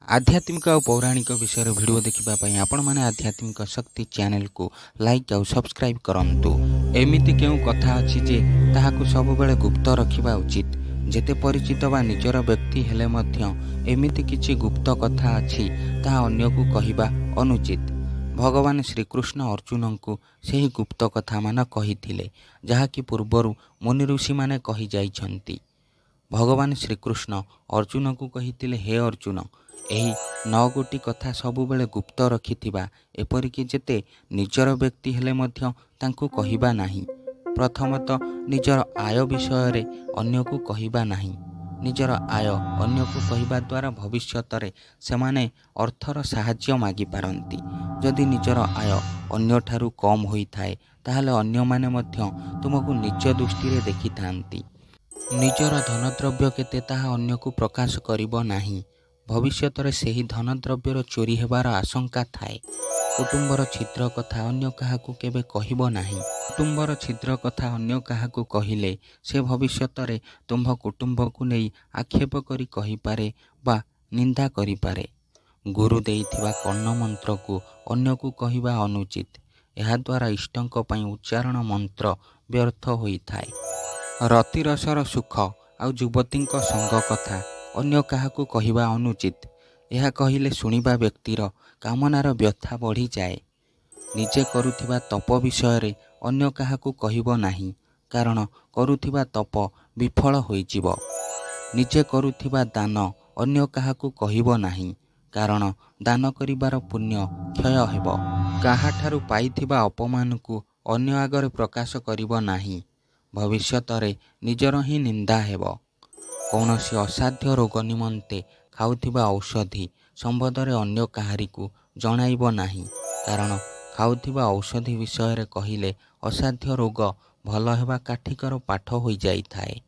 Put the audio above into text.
आध्यात्मिक और पौराणिक विषय भिडियो देखा आपण मैंने आध्यात्मिक शक्ति चैनल को लाइक और सब्सक्राइब करंतु। एमिति केउ कथा अछि जे ताहाकु सब बेले गुप्त रखिबा उचित। जेते परिचित बा निजर व्यक्ति हेले मध्य एमिति किछि गुप्त कथा अछि ताहा अन्य को कहिबा अनुचित। भगवान श्रीकृष्ण अर्जुन को सही गुप्त कथा मान कहिथिले जहाँकि पूर्वरु मुनि ऋषि माने कहि जाइछन्ति। भगवान श्रीकृष्ण अर्जुन को कहिथिले, हे अर्जुन, एही 9 गोटी कथा सबुबेले गुप्त रखिथिबा, एपरिकी जेते निजर व्यक्ति हेले मध्य तांकु कहिबा नाही। प्रथमतः निजर आय विषय अन्य को कहिबा नाही। निजर आय अन्य को कहिबा द्वारा भविष्यतरे सेमाने अर्थर साहाय्य मागी पारंती। जदि निजर आय अन्य ठारू कम होई थाए ताहले अन्य माने मध्य तुमको निज दृष्टि रे देखि थांती। निजर धनद्रव्य केते ताहा अन्य को प्रकाश करिबो नाही। भविष्यतरे सेही धनद्रव्यर चोरी हेबार आशंका थाए। कुटुंबर छिद्र कथा अन्य काहाकू केबे कहिबो नाही। कुटुंबर छिद्र कथा अन्य काहाकू कहिले से भविष्यतरे तुम्भ कुटुंब को नहीं आक्षेप करी कहि पारे बा निंदा करि पारे। गुरु देइथिबा कर्ण मंत्र को अन्य को कहिबा अनुचित। एहा द्वारा इष्टंक पई उच्चारण मंत्र व्यर्थ होई थाए। रतिरसर सुख आउ युवतींक संग कथा अन्य काहाकू कहिबा अनुचित। यह कहिले शुणिबा व्यक्तिर कामनार व्यथा बढ़ी जाए। निजे करुथिबा तप विषय अन्य काहाकू कहिबो नाही, कारण करुथिबा तप विफल होइजिबो। निजे करुथिबा दान अन्य काहाकू कहिबो नाही, कारण दान करिबार पुण्य क्षय हेबो। काहाठारू पाइथिबा अपमान को अन्य आगरे प्रकाश करिबो नाही, भविष्यतरे निजर ही निंदा हेबो। कौनसी असाध्य रोग निमंते खाउथिबा औषधि संबंधरे अन्य काहारिकू जणाइबो नाही, कारण खाउथिबा औषधि विषय कहिले असाध्य रोग भल हेबा काठिकर पाठ होई जाई थाए।